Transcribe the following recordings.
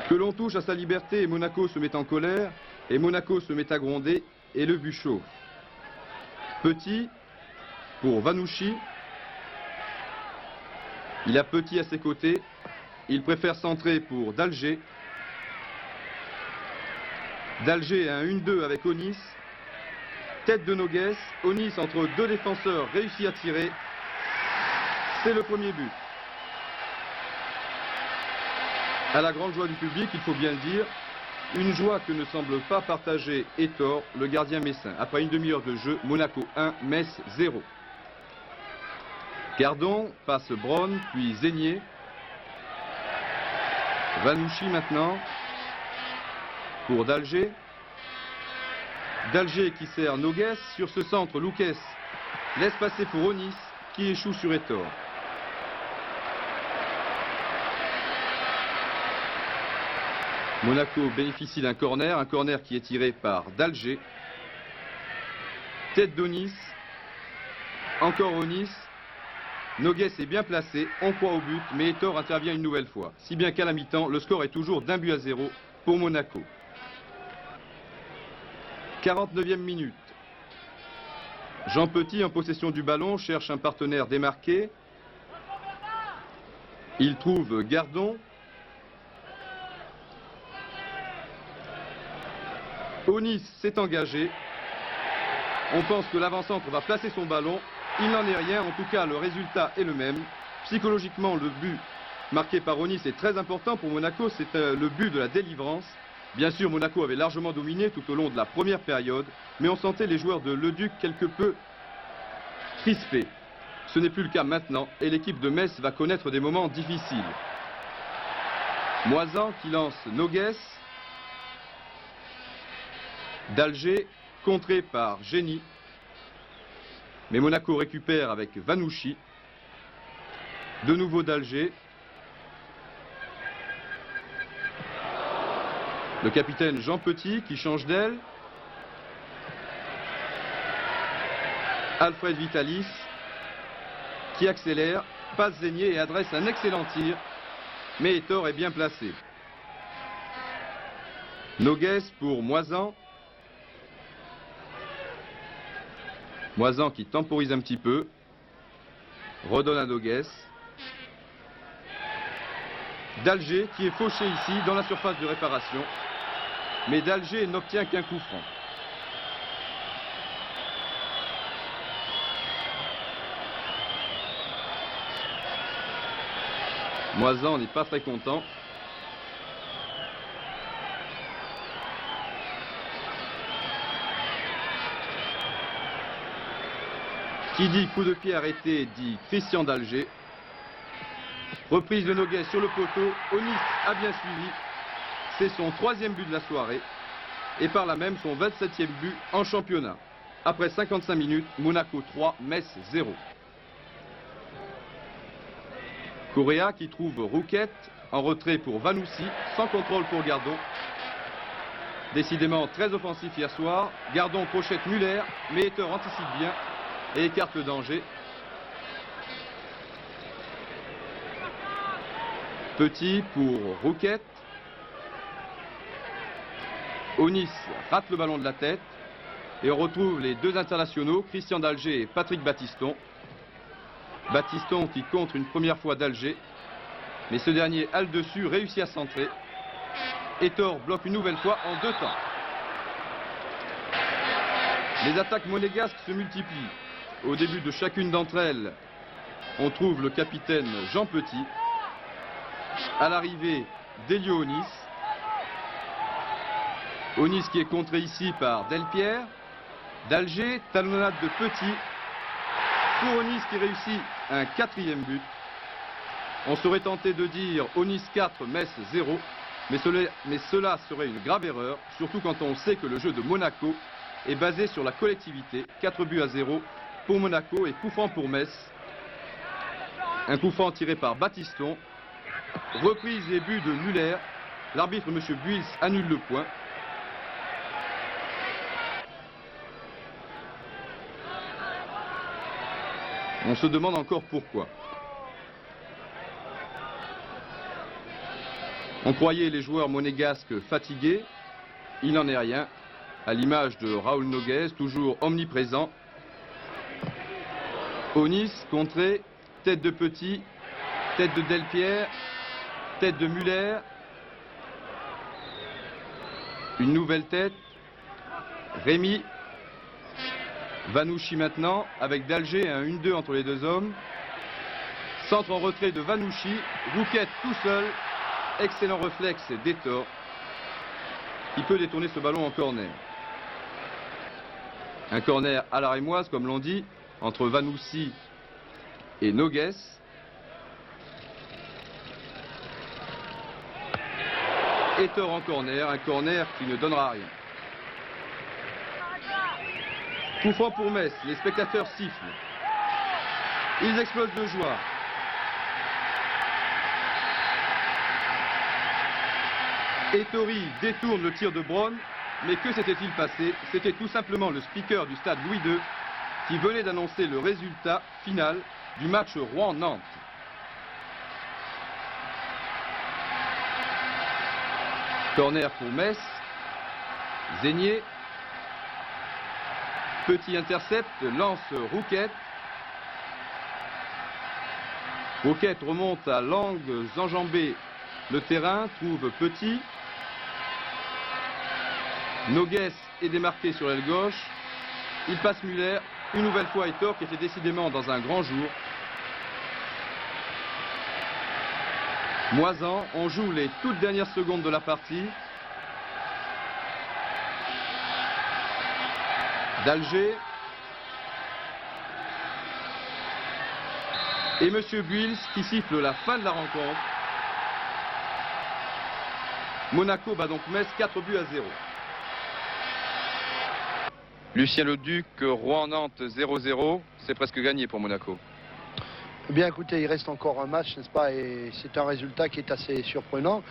Que l'on touche à sa liberté et Monaco se met en colère, et Monaco se met à gronder, et le but chauffe. Petit pour Vanouchi. Il a Petit à ses côtés. Il préfère centrer pour Dalger. Dalger a un 1-2 avec Onis. Tête de Noguès. Onis entre deux défenseurs réussit à tirer. C'est le premier but. À la grande joie du public, il faut bien le dire, une joie que ne semble pas partager Hétor, le gardien messin. Après une demi-heure de jeu, Monaco 1, Metz 0. Gardon passe Braun, puis Zégnier. Vanouchi maintenant pour Dalger. Dalger qui sert Noguès. Sur ce centre, Luquez laisse passer pour Onis qui échoue sur Hétor. Monaco bénéficie d'un corner, qui est tiré par Dalger. Tête d'Onis. Encore Onis. Noguès est bien placé, on croit au but, mais Hétor intervient une nouvelle fois. Si bien qu'à la mi-temps, le score est toujours d'1-0 pour Monaco. 49e minute. Jean Petit, en possession du ballon, cherche un partenaire démarqué. Il trouve Gardon. Onis s'est engagé. On pense que l'avant-centre va placer son ballon. Il n'en est rien, en tout cas le résultat est le même. Psychologiquement, le but marqué par Onis est très important pour Monaco, c'est le but de la délivrance. Bien sûr, Monaco avait largement dominé tout au long de la première période, mais on sentait les joueurs de Leduc quelque peu crispés. Ce n'est plus le cas maintenant et l'équipe de Metz va connaître des moments difficiles. Moisan qui lance Noguès. Dalger, contré par Génie. Mais Monaco récupère avec Vanouchi. De nouveau Dalger. Le capitaine Jean Petit qui change d'aile. Alfred Vitalis qui accélère, passe Zégnier et adresse un excellent tir. Mais Hétor est bien placé. Noguès pour Moisan. Moisan qui temporise un petit peu. Redonne à Noguès. Dalger qui est fauché ici dans la surface de réparation. Mais Dalger n'obtient qu'un coup franc. Moisan n'est pas très content. Qui dit coup de pied arrêté dit Christian Dalger. Reprise de Noguès sur le poteau. Onis a bien suivi. C'est son 3e but de la soirée. Et par là même son 27e but en championnat. Après 55 minutes, Monaco 3, Metz 0. Correa qui trouve Rouquette en retrait pour Vanouchi, sans contrôle pour Gardon. Décidément très offensif hier soir. Gardon crochette Muller, mais Hétor anticipe bien et écarte le danger. Petit pour Rouquette. Onis rate le ballon de la tête. Et on retrouve les deux internationaux, Christian Dalger et Patrick Battiston. Battiston qui contre une première fois Dalger. Mais ce dernier a le dessus, réussit à centrer. Hétor bloque une nouvelle fois en 2 temps. Les attaques monégasques se multiplient. Au début de chacune d'entre elles, on trouve le capitaine Jean Petit. À l'arrivée, Delio Onis. Onis qui est contré ici par Delpierre. Dalger, talonnade de Petit. Pour Onis qui réussit un 4e but. On serait tenté de dire Onis 4, Metz 0. Mais cela serait une grave erreur, surtout quand on sait que le jeu de Monaco est basé sur la collectivité. 4 buts à 0 pour Monaco et coup franc pour Metz. Un coup franc tiré par Battiston. Reprise des buts de Muller. L'arbitre, M. Buils, annule le point. On se demande encore pourquoi. On croyait les joueurs monégasques fatigués. Il n'en est rien, à l'image de Raúl Noguès, toujours omniprésent. Onis, contré, tête de Petit, tête de Delpierre, tête de Muller. Une nouvelle tête. Rémy. Vanouchi maintenant, avec d'Alger, un 1-2 entre les deux hommes. Centre en retrait de Vanouchi. Rouquette tout seul. Excellent réflexe d'Etor. Il peut détourner ce ballon en corner. Un corner à la rémoise, comme l'on dit, entre Vanouchi et Noguès. Etor en corner, un corner qui ne donnera rien. Coup franc pour Metz, les spectateurs sifflent. Ils explosent de joie. Ettori détourne le tir de Braun, mais que s'était-il passé? C'était tout simplement le speaker du stade Louis II qui venait d'annoncer le résultat final du match Rouen-Nantes. Corner pour Metz. Zégnier. Petit intercept, lance Rouquette. Rouquette remonte à langues enjambées le terrain, trouve Petit. Noguès est démarqué sur l'aile gauche. Il passe Muller. Une nouvelle fois Etor qui était décidément dans un grand jour. Moisan, on joue les toutes dernières secondes de la partie. d'Alger. Et Monsieur Buils qui siffle la fin de la rencontre. Monaco bat donc Metz 4 buts à 0. Lucien Leduc, Rouen-Nantes 0-0, c'est presque gagné pour Monaco. Eh bien écoutez, il reste encore un match, n'est-ce pas, et c'est un résultat qui est assez surprenant.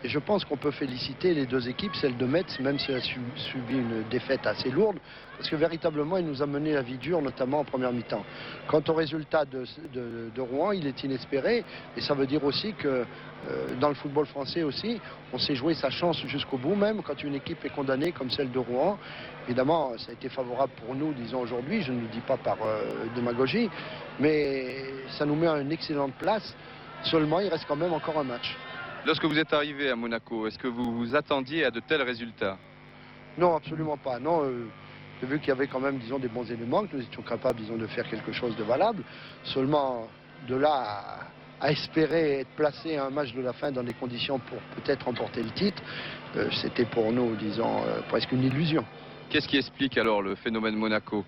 Et je pense qu'on peut féliciter les deux équipes, celle de Metz, même si elle a subi une défaite assez lourde, parce que véritablement, il nous a mené la vie dure, notamment en première mi-temps. Quant au résultat de Rouen, il est inespéré, et ça veut dire aussi que dans le football français aussi, on s'est joué sa chance jusqu'au bout, même quand une équipe est condamnée comme celle de Rouen. Évidemment, ça a été favorable pour nous, disons aujourd'hui, je ne le dis pas par démagogie, mais ça nous met à une excellente place. Seulement, il reste quand même encore un match. Lorsque vous êtes arrivé à Monaco, est-ce que vous vous attendiez à de tels résultats? Non, absolument pas. Non, j'ai vu qu'il y avait quand même, disons, des bons éléments, que nous étions capables, disons, de faire quelque chose de valable. Seulement, de là à espérer être placé à un match de la fin dans des conditions pour peut-être remporter le titre, c'était pour nous, disons, presque une illusion. Qu'est-ce qui explique alors le phénomène Monaco?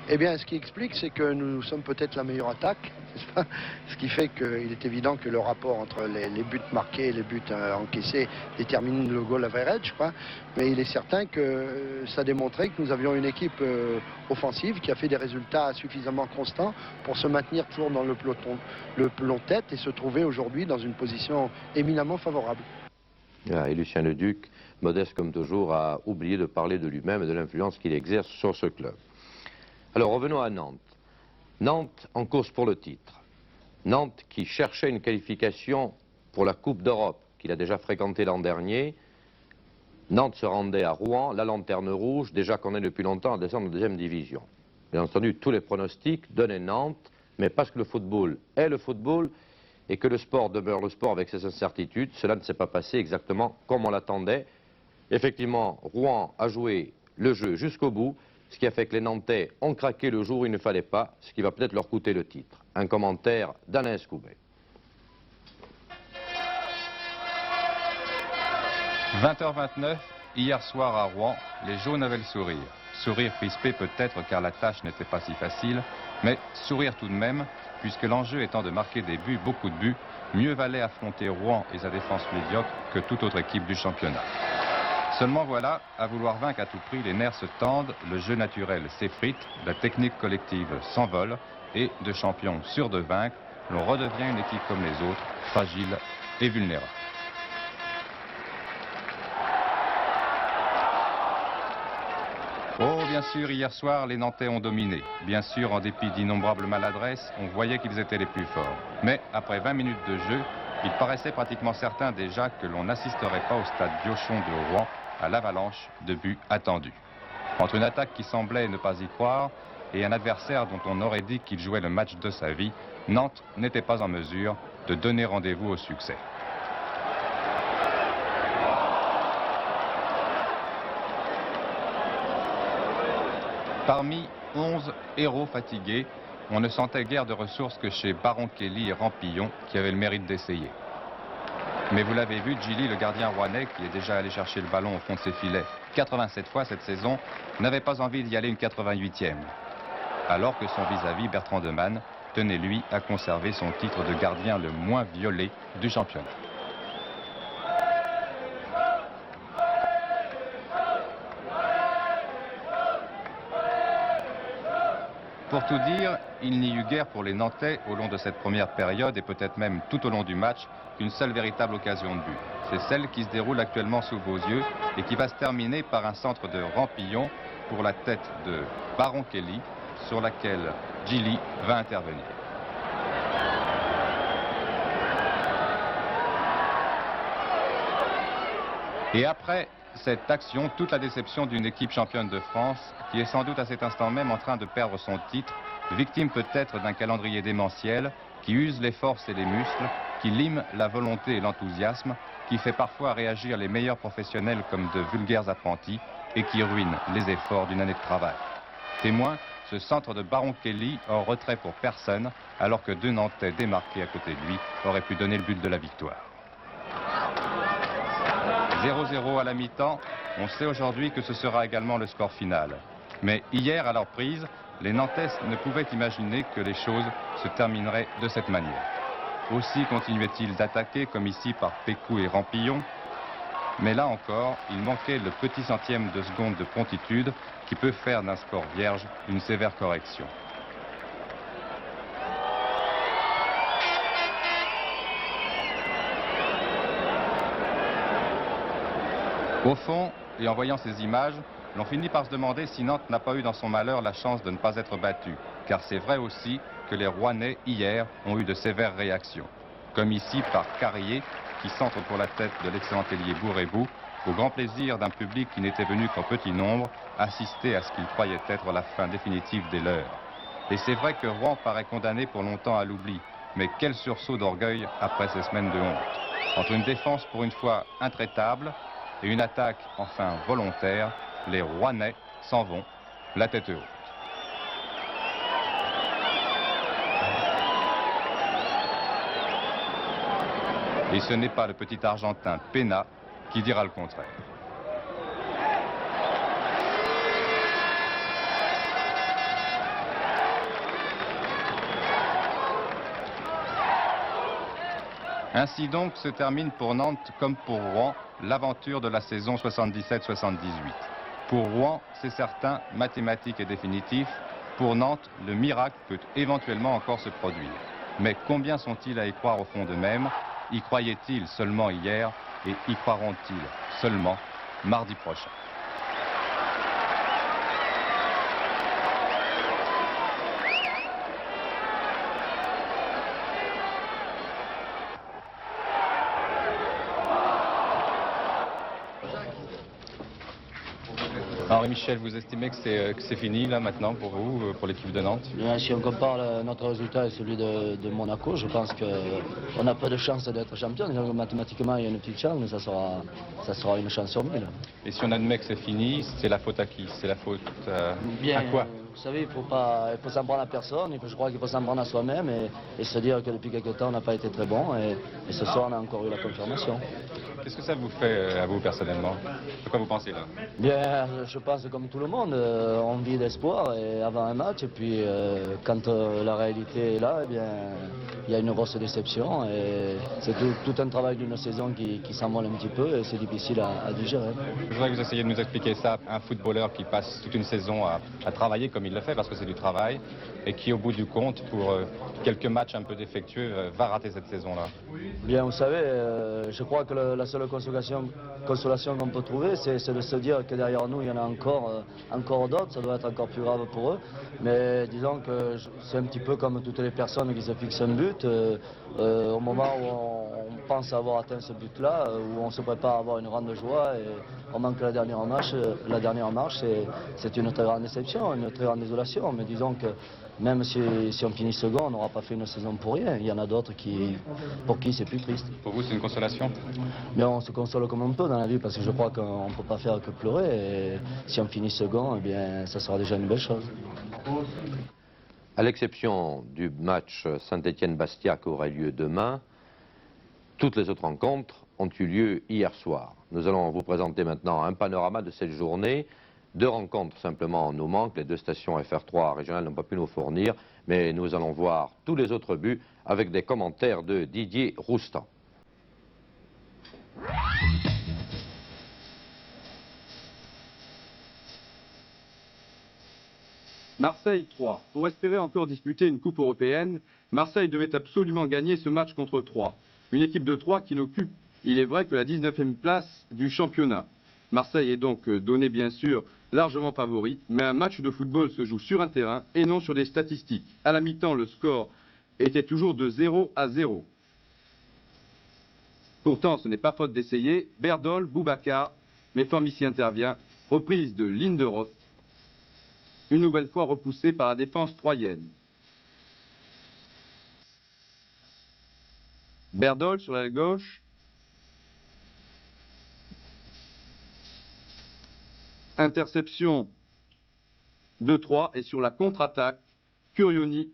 Eh bien, ce qui explique, c'est que nous sommes peut-être la meilleure attaque, n'est-ce pas? Ce qui fait qu'il est évident que le rapport entre les buts marqués et les buts encaissés détermine le goal average, je crois. Mais il est certain que ça démontrait que nous avions une équipe offensive qui a fait des résultats suffisamment constants pour se maintenir toujours dans le peloton tête et se trouver aujourd'hui dans une position éminemment favorable. Et Lucien Leduc, modeste comme toujours, a oublié de parler de lui-même et de l'influence qu'il exerce sur ce club. Alors revenons à Nantes. Nantes en course pour le titre. Nantes qui cherchait une qualification pour la Coupe d'Europe qu'il a déjà fréquentée l'an dernier. Nantes se rendait à Rouen, la lanterne rouge, déjà qu'on est depuis longtemps à descendre en deuxième division. Bien entendu, tous les pronostics donnaient Nantes, mais parce que le football est le football et que le sport demeure le sport avec ses incertitudes, cela ne s'est pas passé exactement comme on l'attendait. Effectivement, Rouen a joué le jeu jusqu'au bout, ce qui a fait que les Nantais ont craqué le jour où il ne fallait pas, ce qui va peut-être leur coûter le titre. Un commentaire d'Alain Scoubet. 20h29, hier soir à Rouen, les jaunes avaient le sourire. Sourire crispé peut-être car la tâche n'était pas si facile, mais sourire tout de même, puisque l'enjeu étant de marquer des buts, beaucoup de buts, mieux valait affronter Rouen et sa défense médiocre que toute autre équipe du championnat. Seulement voilà, à vouloir vaincre à tout prix, les nerfs se tendent, le jeu naturel s'effrite, la technique collective s'envole et, de champion sûr de vaincre, l'on redevient une équipe comme les autres, fragile et vulnérable. Oh, bien sûr, hier soir, les Nantais ont dominé. Bien sûr, en dépit d'innombrables maladresses, on voyait qu'ils étaient les plus forts. Mais après 20 minutes de jeu, Il paraissait pratiquement certain déjà que l'on n'assisterait pas au stade Diochon de Rouen à l'avalanche de buts attendus. Entre une attaque qui semblait ne pas y croire et un adversaire dont on aurait dit qu'il jouait le match de sa vie, Nantes n'était pas en mesure de donner rendez-vous au succès. Parmi 11 héros fatigués, on ne sentait guère de ressources que chez Baron Kelly et Rampillon qui avaient le mérite d'essayer. Mais vous l'avez vu, Gilly, le gardien rouennais, qui est déjà allé chercher le ballon au fond de ses filets 87 fois cette saison, n'avait pas envie d'y aller une 88e. Alors que son vis-à-vis, Bertrand Demanne, tenait lui à conserver son titre de gardien le moins violé du championnat. Pour tout dire, il n'y eut guère pour les Nantais au long de cette première période et peut-être même tout au long du match qu'une seule véritable occasion de but. C'est celle qui se déroule actuellement sous vos yeux et qui va se terminer par un centre de Rampillon pour la tête de Baron Kelly sur laquelle Gilly va intervenir. Et après cette action, toute la déception d'une équipe championne de France qui est sans doute à cet instant même en train de perdre son titre, victime peut-être d'un calendrier démentiel qui use les forces et les muscles, qui lime la volonté et l'enthousiasme, qui fait parfois réagir les meilleurs professionnels comme de vulgaires apprentis et qui ruine les efforts d'une année de travail. Témoin, ce centre de Baron Kelly en retrait pour personne, alors que deux Nantais démarqués à côté de lui auraient pu donner le but de la victoire. 0-0 à la mi-temps, on sait aujourd'hui que ce sera également le score final. Mais hier, à leur prise, les Nantais ne pouvaient imaginer que les choses se termineraient de cette manière. Aussi continuaient-ils d'attaquer, comme ici par Pécou et Rampillon. Mais là encore, il manquait le petit centième de seconde de promptitude qui peut faire d'un score vierge une sévère correction. Au fond, et en voyant ces images, l'on finit par se demander si Nantes n'a pas eu dans son malheur la chance de ne pas être battu. Car c'est vrai aussi que les Rouennais, hier, ont eu de sévères réactions. Comme ici par Carrier, qui centre pour la tête de l'excellent ailier Bourebou, au grand plaisir d'un public qui n'était venu qu'en petit nombre, assister à ce qu'il croyait être la fin définitive des leurs. Et c'est vrai que Rouen paraît condamné pour longtemps à l'oubli. Mais quel sursaut d'orgueil après ces semaines de honte. Entre une défense pour une fois intraitable, et une attaque enfin volontaire, les Rouennais s'en vont, la tête haute. Et ce n'est pas le petit Argentin Pena qui dira le contraire. Ainsi donc se termine pour Nantes comme pour Rouen l'aventure de la saison 77-78. Pour Rouen, c'est certain, mathématique et définitif. Pour Nantes, le miracle peut éventuellement encore se produire. Mais combien sont-ils à y croire au fond d'eux-mêmes? Y croyaient-ils seulement hier et y croiront-ils seulement mardi prochain? Henri Michel, vous estimez que c'est fini là maintenant pour vous, pour l'équipe de Nantes? Bien, si on compare notre résultat et celui de Monaco, je pense qu'on a peu de chance d'être champion. Donc, mathématiquement, il y a une petite chance, mais ça sera une chance sur 1000. Et si on admet que c'est fini, c'est la faute à qui? C'est la faute à quoi? Vous savez, il faut s'en prendre à personne. Je crois qu'il faut s'en prendre à soi-même et se dire que depuis quelques temps, on n'a pas été très bon. Et ce soir, on a encore eu la confirmation. Qu'est-ce que ça vous fait à vous personnellement? De quoi vous pensez là? Bien, je pense comme tout le monde, on vit d'espoir avant un match. Et puis, quand la réalité est là, eh bien, il y a une grosse déception. Et c'est tout un travail d'une saison qui s'envole un petit peu et c'est difficile à digérer. Je voudrais que vous essayiez de nous expliquer ça. Un footballeur qui passe toute une saison à travailler comme il le fait, parce que c'est du travail, et qui au bout du compte, pour quelques matchs un peu défectueux, va rater cette saison-là. Bien, vous savez, je crois que la seule consolation qu'on peut trouver, c'est de se dire que derrière nous, il y en a encore d'autres, ça doit être encore plus grave pour eux. Mais disons que c'est un petit peu comme toutes les personnes qui se fixent un but. Au moment où on pense avoir atteint ce but-là, où on se prépare à avoir une grande joie et on manque la dernière marche. La dernière marche, c'est une très grande déception, une très grande désolation. Mais disons que même si on finit second, on n'aura pas fait une saison pour rien. Il y en a d'autres pour qui c'est plus triste. Pour vous, c'est une consolation? Mais on se console comme on peut dans la vie parce que je crois qu'on ne peut pas faire que pleurer. Et si on finit second, eh bien, ça sera déjà une belle chose. À l'exception du match Saint-Étienne-Bastia qui aura lieu demain, toutes les autres rencontres ont eu lieu hier soir. Nous allons vous présenter maintenant un panorama de cette journée. 2 rencontres simplement nous manquent, les 2 stations FR3 régionales n'ont pas pu nous fournir, mais nous allons voir tous les autres buts avec des commentaires de Didier Roustan. Marseille 3. Pour espérer encore disputer une coupe européenne, Marseille devait absolument gagner ce match contre 3. Une équipe de 3 qui n'occupe, il est vrai, que la 19e place du championnat. Marseille est donc donné bien sûr largement favori, mais un match de football se joue sur un terrain et non sur des statistiques. À la mi-temps, le score était toujours de 0-0. Pourtant, ce n'est pas faute d'essayer. Berdol, Boubacar, mais forme ici intervient. Reprise de Linderoth, une nouvelle fois repoussée par la défense troyenne. Berdol sur la gauche. Interception de 3 et sur la contre-attaque, Curioni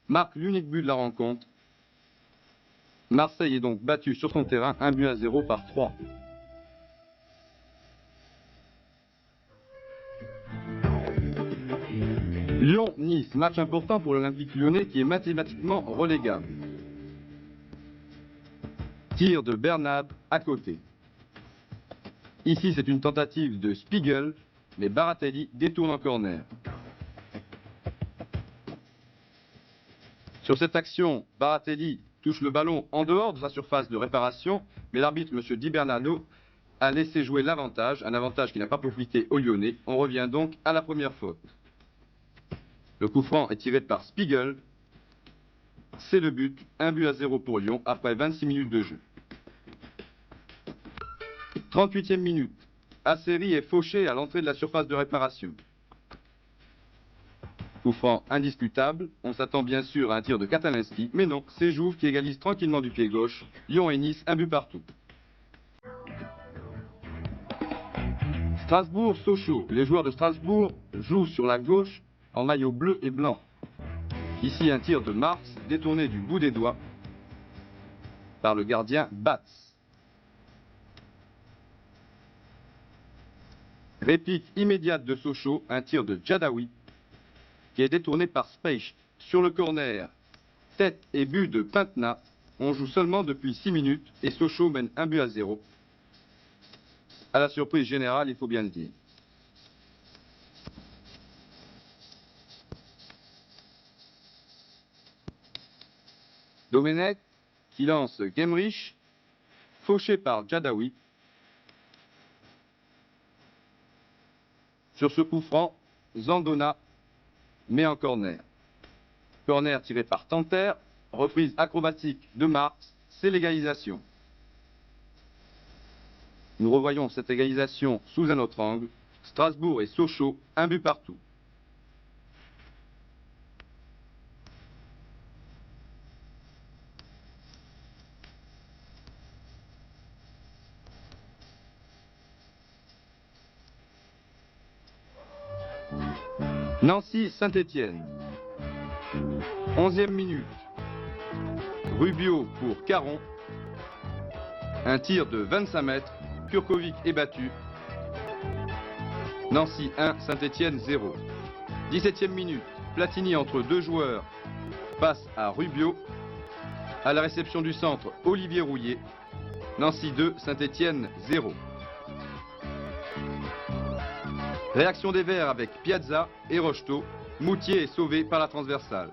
marque l'unique but de la rencontre. Marseille est donc battu sur son terrain 1-0 par 3. Lyon-Nice, match important pour l'Olympique lyonnais qui est mathématiquement relégable. Tir de Bernat à côté. Ici, c'est une tentative de Spiegel, mais Baratelli détourne en corner. Sur cette action, Baratelli touche le ballon en dehors de sa surface de réparation, mais l'arbitre, M. Di Bernardo, a laissé jouer l'avantage, un avantage qui n'a pas profité aux Lyonnais. On revient donc à la première faute. Le coup franc est tiré par Spiegel. C'est le but, 1-0 pour Lyon après 26 minutes de jeu. 38e minute. Asseri est fauché à l'entrée de la surface de réparation. Coup franc indiscutable. On s'attend bien sûr à un tir de Katalinski, mais non, c'est Jouve qui égalise tranquillement du pied gauche. Lyon et Nice, un but partout. Strasbourg-Sochaux. Les joueurs de Strasbourg jouent sur la gauche en maillot bleu et blanc. Ici un tir de Marx détourné du bout des doigts par le gardien Batz. Réplique immédiate de Sochaux, un tir de Djadaoui qui est détourné par Speich. Sur le corner, tête et but de Pintna. On joue seulement depuis 6 minutes et Sochaux mène 1-0. À la surprise générale, il faut bien le dire. Domenech qui lance Gemrich, fauché par Djadaoui. Sur ce coup franc, Zandona met en corner. Corner tiré par Tanter, reprise acrobatique de Marx, c'est l'égalisation. Nous revoyons cette égalisation sous un autre angle. Strasbourg et Sochaux, un but partout. Nancy-Saint-Étienne. 11e minute. Rubio pour Caron. Un tir de 25 mètres. Kurkovic est battu. Nancy 1, Saint-Étienne 0. 17e minute. Platini entre 2 joueurs passe à Rubio. À la réception du centre, Olivier Rouillet. Nancy 2, Saint-Étienne 0. Réaction des Verts avec Piazza et Rocheteau. Moutier est sauvé par la transversale.